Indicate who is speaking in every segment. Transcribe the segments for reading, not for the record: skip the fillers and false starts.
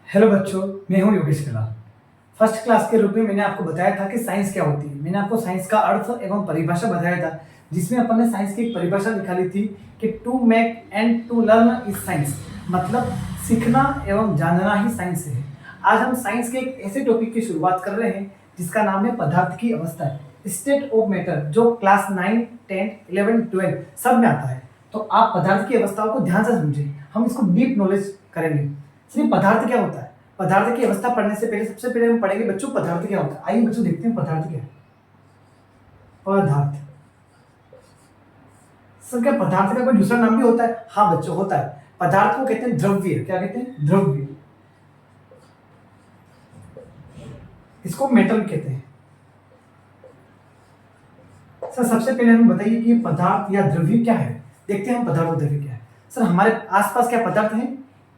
Speaker 1: Hello बच्चों, मैं हूं योगेश कलाल। फर्स्ट क्लास के रूप में मैंने आपको बताया था कि साइंस क्या होती है। मैंने आपको साइंस का अर्थ एवं परिभाषा बताया था, जिसमें अपन ने साइंस की एक परिभाषा निकाली थी कि to make and to learn is science, मतलब सीखना एवं जानना ही साइंस है। आज हम साइंस के एक ऐसे टॉपिक की शुरुआत कर रहे हैं जिसका नाम है पदार्थ की अवस्था, स्टेट ऑफ मैटर, जो क्लास 9, 10, 11, 12 सब में आता है। तो आप पदार्थ की अवस्थाओं को ध्यान से समझें, हम इसको डीप नॉलेज करेंगे। चलिए, पदार्थ क्या होता है? पदार्थ की अवस्था पढ़ने से पहले सबसे पहले हम पढ़ेंगे बच्चों पदार्थ क्या होता है। आइए बच्चों देखते हैं पदार्थ क्या है। पदार्थ सर, क्या पदार्थ का कोई दूसरा नाम भी होता है? हाँ बच्चों, होता है। पदार्थ को कहते हैं द्रव्य। क्या कहते हैं? द्रव्य। इसको मेटल कहते हैं। सर सबसे पहले हम बताइए कि पदार्थ या द्रव्य क्या है। देखते हैं हम पदार्थ और द्रव्य क्या है। सर हमारे आसपास क्या पदार्थ है?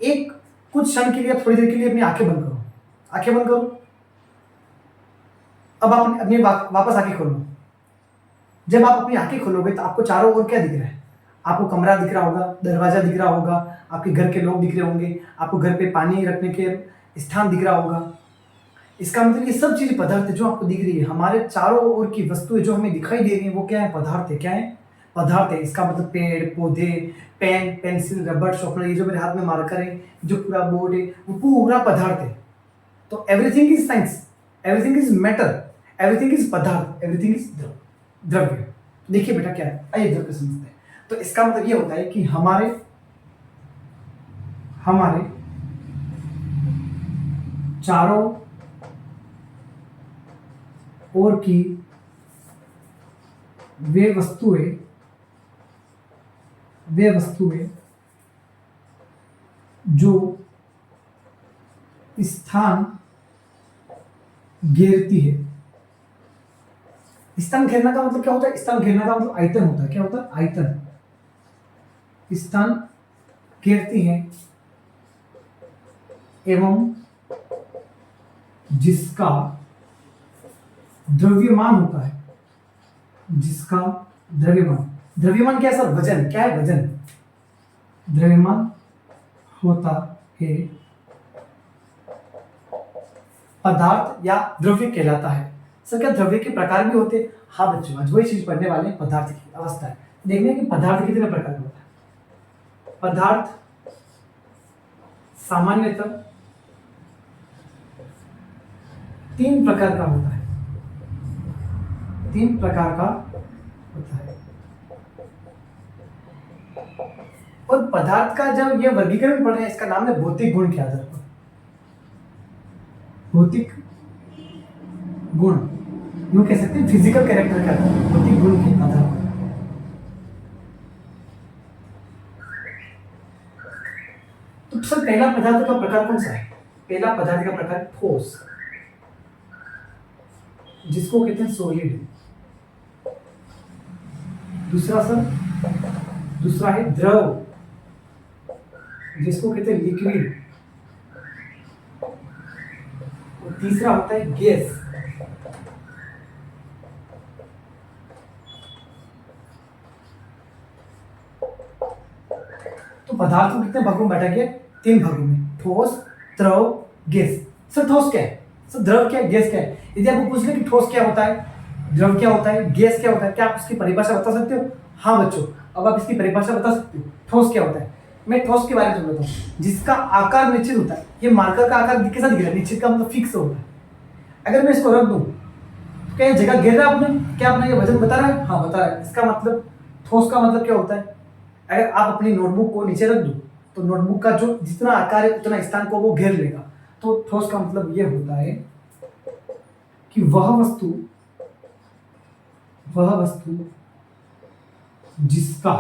Speaker 1: एक कुछ क्षण के लिए, थोड़ी देर के लिए अपनी आंखें बंद करो। आंखें बंद करो। अब आप अपनी वापस आंखें खोलो। जब आप अपनी आंखें खोलोगे तो आपको चारों ओर क्या दिख रहा है? आपको कमरा दिख रहा होगा, दरवाजा दिख रहा होगा, आपके घर के लोग दिख रहे होंगे, आपको घर पे पानी रखने के स्थान दिख रहा होगा। इसका मतलब ये सब चीज पदार्थ है जो आपको दिख रही है। हमारे चारों ओर की वस्तुएं जो हमें दिखाई दे रही है वो क्या है? पदार्थ है। क्या है? पदार्थ है। इसका मतलब पेड़ पौधे, पेन, पेंसिल, रबर, शॉर्पनर, ये जो मेरे हाथ में मार्कर है, जो पूरा बोर्ड है, वो पूरा पदार्थ है। तो everything is science, everything is matter, everything is पदार्थ, एवरीथिंग इज द्रव्य। देखिए बेटा क्या है, आइए द्रव्य समझते हैं। तो इसका मतलब ये होता है कि हमारे हमारे चारों ओर की वे वस्तुएं जो स्थान घेरती है। स्थान घेरना का मतलब क्या होता है? स्थान घेरना का मतलब आयतन होता है। क्या होता है? आयतन। स्थान घेरती है एवं जिसका द्रव्यमान होता है। जिसका द्रव्यमान, द्रव्यमान क्या है सर? वजन। क्या है? वजन। द्रव्यमान होता है, पदार्थ या द्रव्य कहलाता है। सर क्या द्रव्य के प्रकार भी होते हैं? हाँ बच्चों, आज वही चीज पढ़ने वाले हैं, पदार्थ की अवस्था है। देखने कि पदार्थ कितने प्रकार का होता है। पदार्थ सामान्यतः 3 प्रकार का होता है। 3 प्रकार का होता है। और पदार्थ का जब यह वर्गीकरण पढ़ रहे हैं, इसका नाम है भौतिक गुण के आधार पर। भौतिक गुण, यूं कह सकते हैं फिजिकल कैरेक्टर के आधार पर, भौतिक गुण के आधार पर। तो सर पहला पदार्थ का प्रकार कौन सा है? पहला पदार्थ का प्रकार ठोस, जिसको कहते हैं सॉलिड। दूसरा सर, दूसरा है द्रव, जिसको कहते हैं लिक्विड। और तीसरा होता है गैस। तो पदार्थ को कितने भागों में बांटा गया? 3 भागों में, ठोस, द्रव, गैस। सर ठोस क्या है? सर द्रव क्या है? गैस क्या है? यदि आपको पूछ ले कि ठोस क्या होता है, द्रव क्या होता है, गैस क्या होता है, क्या आप उसकी परिभाषा बता सकते हो? हाँ बच्चों, अब आप इसकी परिभाषा बता सकते हो। ठोस क्या होता है? मैं ठोस के बारे में समझता हूँ। जिसका आकार निश्चित होता है। ये मार्कर का आकार कैसा दिख रहा है? निश्चित का मतलब फिक्स होता है। अगर मैं इसको रख दूं तो क्या ये जगह घेर रहा है आपने? क्या अपना ये वजन बता रहा है? हाँ बता रहा है। इसका मतलब ठोस का मतलब क्या होता है? अगर आप अपनी नोटबुक को नीचे रख दो तो नोटबुक का जो जितना आकार है उतना स्थान को वो घेर लेगा। तो ठोस का मतलब यह होता है कि वह वस्तु जिसका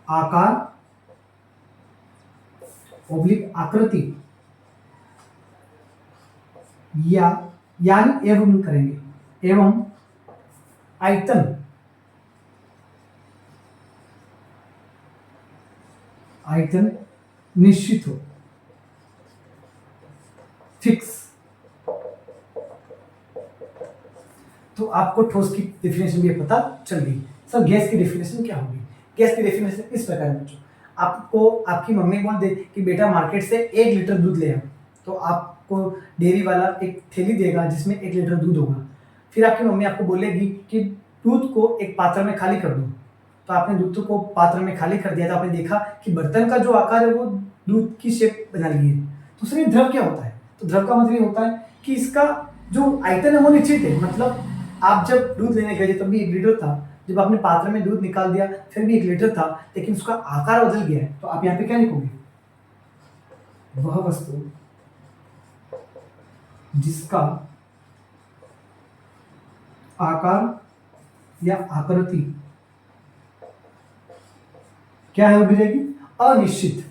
Speaker 1: आकार ऑब्लिक आकृति या यानी एवं करेंगे एवं आयतन निश्चित हो, फिक्स। तो आपको ठोस की डेफिनेशन भी पता चल गई। सर गैस की डेफिनेशन क्या होगी? गैस की डेफिनेशन इस प्रकार है बच्चों। आपको आपकी मम्मी बोल दे कि बेटा मार्केट से 1 लीटर दूध ले आओ, तो आपको डेयरी वाला एक थैली देगा जिसमें 1 लीटर दूध होगा। फिर आपकी मम्मी आपको बोलेगी कि दूध को एक पात्र में खाली कर दो, तो आपने दूध को पात्र में खाली कर दिया, तो आपने देखा कि बर्तन का जो आकार है वो दूध की शेप बना ली है। तो उसमें द्रव क्या होता है? तो द्रव का मतलब ये होता है कि इसका जो आयतन है वो निश्चित है। मतलब आप जब दूध लेने गए थे तब भी 1 लीटर था, जब आपने पात्र में दूध निकाल दिया फिर भी 1 लीटर था, लेकिन उसका आकार बदल गया है। तो आप यहाँ पे क्या लिखोगे? वह वस्तु जिसका आकार या आकृति क्या है, वो गिरेगी अनिश्चित।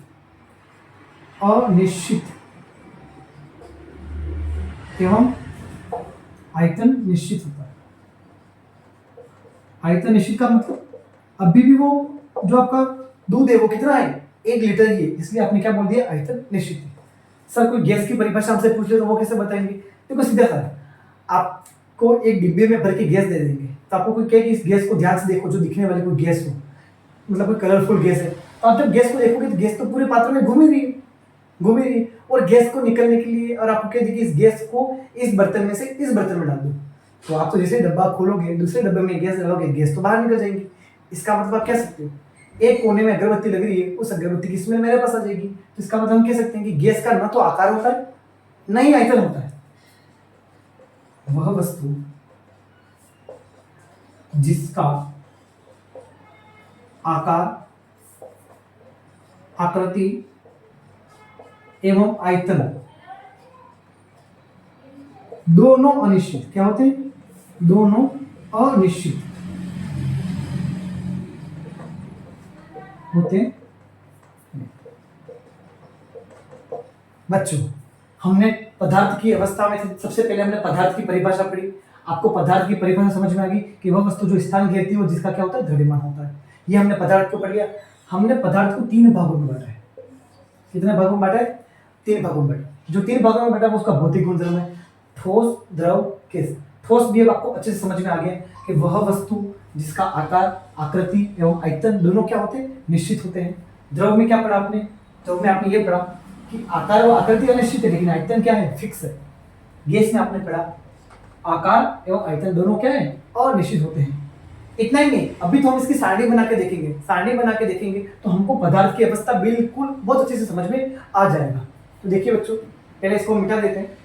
Speaker 1: अनिश्चित एवं आयतन निश्चित होता है। आयतन निश्चित का मतलब अभी भी वो जो आपका दूध है वो कितना है? 1 लीटर ही है, इसलिए आपने क्या बोल दिया? आयतन निश्चित है। सर कोई गैस की परिभाषा हमसे पूछ ले तो वो कैसे बताएंगे? देखो सीधा सा है, आपको एक डिब्बे में भर के गैस दे देंगे, तो आपको कोई कहे कि इस गैस को ध्यान से देखो, जो दिखने वाली कोई गैस हो, मतलब कोई कलरफुल गैस है, तो आप जब गैस को देखोगे तो गैस तो पूरे पात्र में घूम ही रही है, घूम ही रही है। और गैस को निकलने के लिए और आपको कह दी कि इस गैस को इस बर्तन में से इस बर्तन में डाल दो, तो आप तो जैसे डब्बा खोलोगे दूसरे डब्बे में गैस डालोगे, गैस तो बाहर निकल जाएगी। इसका मतलब आप कह सकते हो एक कोने में अगरबत्ती लग रही है, उस अगरबत्ती की स्मेल मेरे पास आ जाएगी। तो इसका मतलब हम कह सकते हैं कि गैस का ना तो आकार होता है ना ही आयतन होता है। वह वस्तु जिसका आकार, आकृति एवं आयतन दोनों अनिश्चित, क्या होते हैं? दोनों अनिश्चित होते हैं। बच्चों हमने पदार्थ की अवस्था में सबसे पहले हमने पदार्थ की परिभाषा पढ़ी। आपको पदार्थ की परिभाषा समझ में आ गई कि वह वस्तु जो स्थान घेरती है वो जिसका क्या होता है? द्रव्यमान होता है। ये हमने पदार्थ को पढ़ लिया। हमने पदार्थ को 3 भागों में बांटा है। कितने भागों में बांटा है? 3 भागों में बांटा। जो 3 भागों में बांटा है वो उसका भौतिक गुणधर्म है, ठोस, द्रव, गैस। ठोस भी अब आपको अच्छे से समझ में आ गया कि वह वस्तु जिसका आकार, आकृति एवं आयतन दोनों क्या होते हैं? निश्चित होते हैं। द्रव में क्या पढ़ा आपने? द्रव में आपने ये पढ़ा कि आकार और आकृति अनिश्चित है लेकिन आयतन क्या है? फिक्स है। गैस में आपने पढ़ा आकार एवं आयतन दोनों क्या है? अनिश्चित होते हैं। इतना ही नहीं, अभी तो हम इसकी सारणी बना के देखेंगे। सारणी बना के देखेंगे तो हमको पदार्थ की अवस्था बिल्कुल बहुत अच्छे से समझ में आ जाएगा। तो देखिए बच्चों, पहले इसको मिटा देते हैं।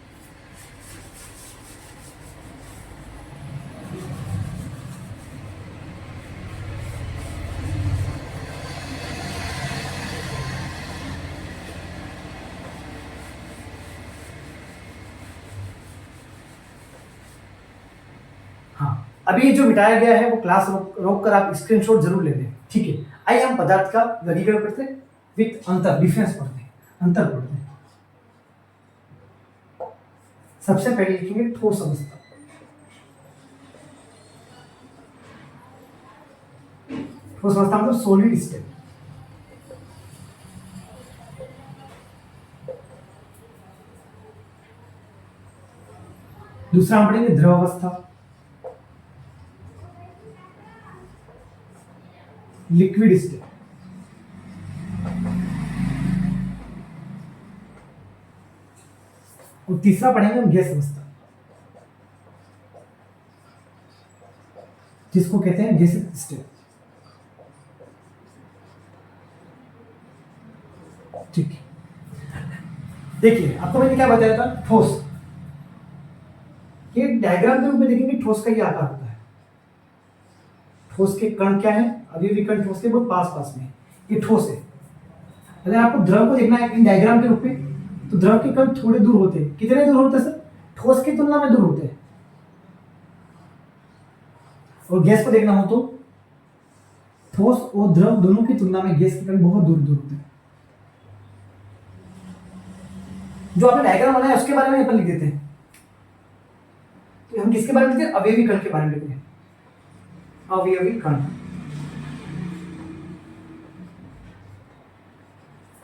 Speaker 1: हाँ, अभी ये जो मिटाया गया है वो क्लास रोक कर आप स्क्रीनशॉट जरूर ले लें, ठीक है। आइए हम पदार्थ का वर्गीकरण पढ़ते हैं, विथ अंतर, डिफरेंस पढ़ते हैं, अंतर पढ़ते हैं। सबसे पहले लिखेंगे ठोस अवस्था। ठोस अवस्था मतलब सॉलिड स्टेट। दूसरा हम पढ़ेंगे द्रव अवस्था, लिक्विड स्टेट। और तीसरा पढ़ेंगे हम गैस अवस्था, जिसको कहते हैं गैसियस स्टेट, ठीक है। देखिए आपको मैंने क्या बताया था? ठोस। ये डायग्राम के रूप में देखेंगे ठोस का ये आकार होता है। ठोस के कण क्या है? अवयवी कण ठोस के बहुत पास पास में, ये ठोस है। अगर आपको द्रव को देखना है इन डायग्राम के रूप में, तो द्रव के कण थोड़े दूर होते हैं। कितने दूर होते हैं सर? ठोस की तुलना में दूर होते हैं। और गैस को देखना हो तो ठोस और द्रव दोनों की तुलना में गैस के कण बहुत दूर दूर होते हैं। जो आपने डायग्राम बनाया उसके बारे में अपन लिख देते हैं। तो हम किसके बारे में लिखते हैं? अवयवी कण के बारे में लिखते हैं, अवयवी कण।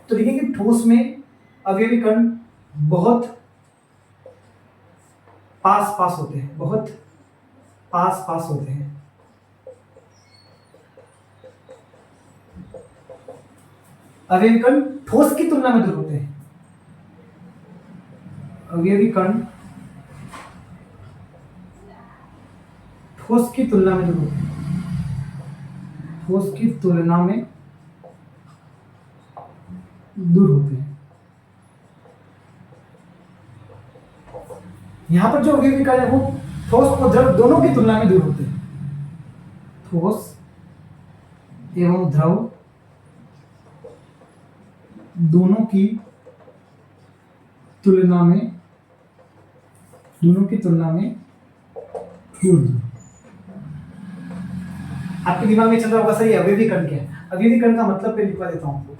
Speaker 1: तो देखिए कि ठोस में अवयवी कण बहुत पास पास होते हैं, बहुत पास पास होते हैं। अवयवी कण ठोस की तुलना में दूर होते हैं। अवयवी कण ठोस की तुलना में दूर होते हैं। ठोस की तुलना में दूर होते हैं। यहां पर जो अवयवी कण है वो ठोस और द्रव दोनों की तुलना में दूर होते हैं। ठोस एवं द्रव दोनों की तुलना में दूर। आपके दिमाग में चल रहा होगा सही अवयवी कण क्या है। अवयवी कण का मतलब पे लिखवा देता हूं आपको।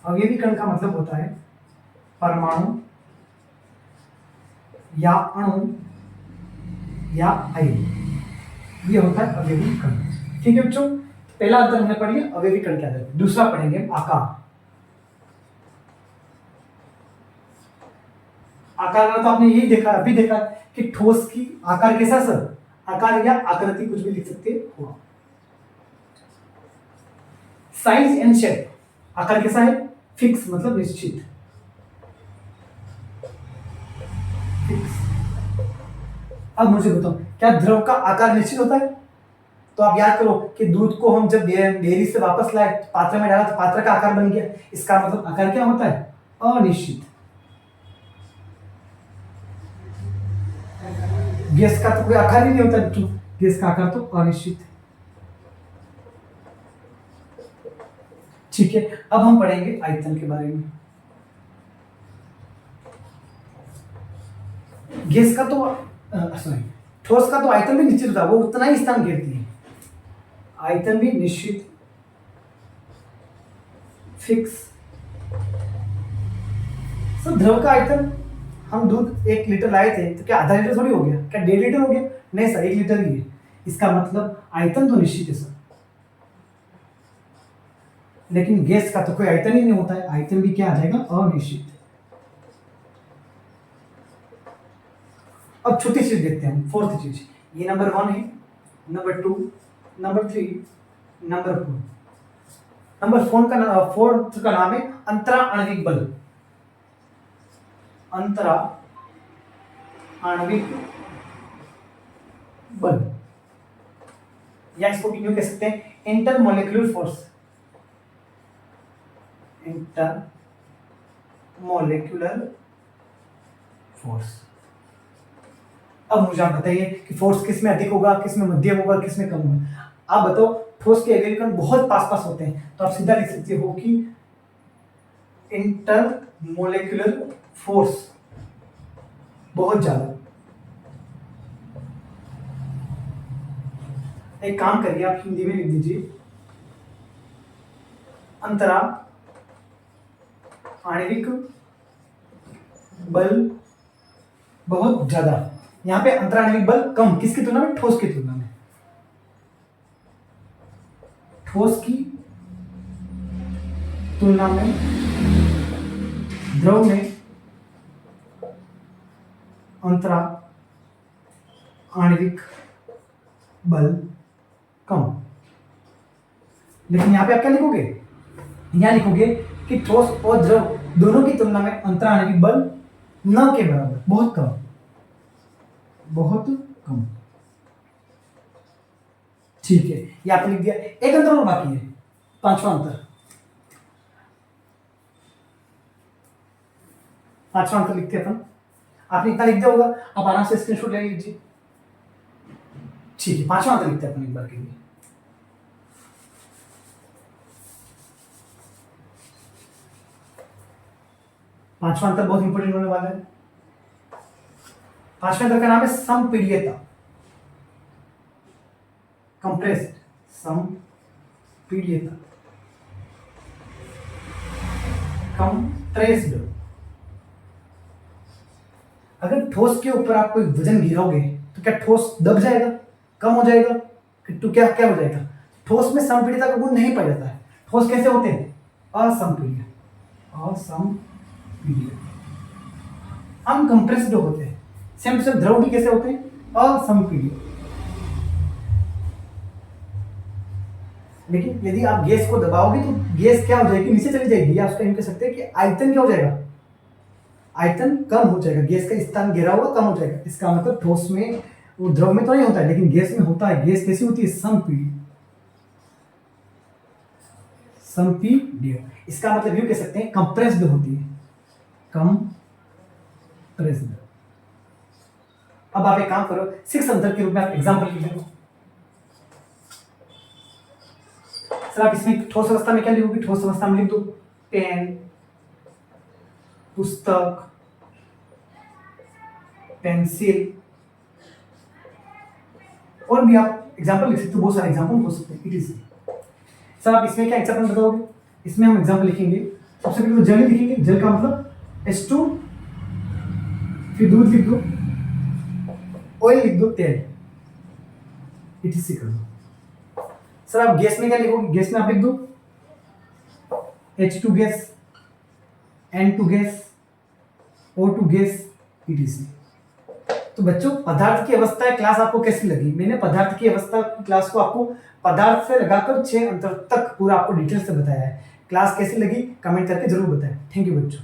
Speaker 1: अवयवी कण का मतलब होता है परमाणु या अणु या अयन, ये होता है अवयवी कण। ठीक है बच्चों, पहला अंतर हमने पढ़ लिया अवयवी कण क्या है। दूसरा पढ़ेंगे आकार। आकार में तो आपने यही देखा, अभी देखा कि ठोस की आकार कैसा सर, आकार या आकृति कुछ भी लिख सकते हो। साइज एंड शेप, आकार कैसा है, फिक्स मतलब निश्चित, फिक्स। अब मुझे बताओ क्या द्रव का आकार निश्चित होता है? तो आप याद करो कि दूध को हम जब डेयरी से वापस लाए, पात्र में डाला तो पात्र का आकार बन गया। इसका मतलब आकार क्या होता है, अनिश्चित। गैस का तो कोई आकार ही नहीं होता, गैस का आकार तो अनिश्चित है। ठीक है, अब हम पढ़ेंगे आयतन के बारे में। गैस का तो सॉरी, ठोस का तो आयतन भी निश्चित होता है, वो उतना ही स्थान घेरती है। आयतन भी निश्चित, फिक्स। सर द्रव का आयतन, हम दूध 1 लीटर लाए थे तो क्या आधा लीटर थोड़ी हो गया, क्या 1.5 लीटर हो गया? नहीं सर, 1 लीटर ही है। इसका मतलब आयतन तो निश्चित है सर, लेकिन गैस का तो कोई आयतन ही नहीं होता है, आयतन भी क्या आ जाएगा, अनिश्चित। अब छोटी चीज देखते हैं, फोर्थ चीज। ये नंबर 1 है, नंबर 2, नंबर 3, नंबर 4। नंबर 4 का नाम है अंतरा आणविक बल। अंतरा आणविक बल, या इसको क्यों कह सकते हैं, इंटरमोलिक्यूलर फोर्स। Intermolecular force. अब मुझे आप बताइए कि फोर्स किस में अधिक होगा, किस में मध्यम होगा, किस में कम होगा। आप बताओ, ठोस के अवयवी कण बहुत पास पास होते हैं तो आप सीधा लिख सकते हो कि इंटरमोलिक्यूलर फोर्स बहुत ज्यादा। एक काम करिए, आप हिंदी में लिख दीजिए अंतरा आणविक बल बहुत ज्यादा। यहां पे अंतरा आणविक बल कम, किसकी तुलना में, ठोस की तुलना में। ठोस की तुलना में द्रव में अंतरा आणविक बल कम। लेकिन यहां पे आप क्या लिखोगे, यहां लिखोगे कि ठोस और द्रव दोनों की तुलना में अंतरा आणविक बल न के बराबर, बहुत कम, बहुत कम। ठीक है, ये आपने लिख दिया। एक अंतर और बाकी है, 5वां अंतर। 5वां अंतर लिखते हैं अपन। आपने इतना लिख दिया होगा, आप आराम से स्क्रीनशॉट ले लीजिए। ठीक है, 5वां अंतर लिखते हैं अपन एक बार के लिए। पांचवा अंतर बहुत इंपोर्टेंट होने वाला है। पांचवें अंतर का नाम है संपीड्यता, कंप्रेस्ड, संपीड्यता, कंप्रेस्ड। अगर ठोस के ऊपर आप कोई वजन गिराओगे तो क्या ठोस दब जाएगा, कम हो जाएगा, तो क्या क्या हो जाएगा? ठोस में संपीड्यता का गुण नहीं पाया जाता है। ठोस कैसे होते हैं, असंपीड्य, असंपीड्य, अनकंप्रेस्ड होते हैं। सेम टू सेम द्रव भी कैसे होते हैं, असंपीड्य। लेकिन यदि आप गैस को दबाओगे तो गैस क्या हो जाएगी, नीचे चली जाएगी, या उसका यूं कह सकते हैं कि आयतन क्या हो जाएगा, आयतन कम हो जाएगा, गैस का स्थान घेरा हुआ कम हो जाएगा। इसका मतलब ठोस में, वो द्रव में तो नहीं होता है लेकिन गैस में होता है। गैस कैसी होती है, समपीडी, संपीड्य। इसका मतलब यूं कह सकते हैं कंप्रेस्ड होती है, कंप्रेस्ड। अब आप एक काम करो, 6 अंतर के रूप में आप एग्जांपल लिख लो। सर आप इसमें ठोस अवस्था में क्या लिखोगे, ठोस अवस्था में लिख दो पेन, पुस्तक, पेंसिल, और भी आप एग्जांपल लिख सकते हो, बहुत सारे एग्जांपल हो सकते हैं। इट इज सर आप इसमें क्या एग्जांपल बताओगे, इसमें हम एग्जांपल लिखेंगे, सबसे पहले तो जल ही लिखेंगे, जल का मतलब H2, फिर दूध लिख दो, ऑयल लिख दो, तेल, इटीसी कर दो। सर आप गैस में क्या लिखोगे, गैस में आप लिख दो H2 gas, N2 gas, O2 gas, etc.. तो बच्चों पदार्थ की अवस्था क्लास आपको कैसी लगी, मैंने पदार्थ की अवस्था की क्लास को आपको पदार्थ से लगाकर 6 अंतर तक पूरा आपको डिटेल से बताया है। क्लास कैसी लगी कमेंट करके जरूर बताएं। थैंक यू बच्चों।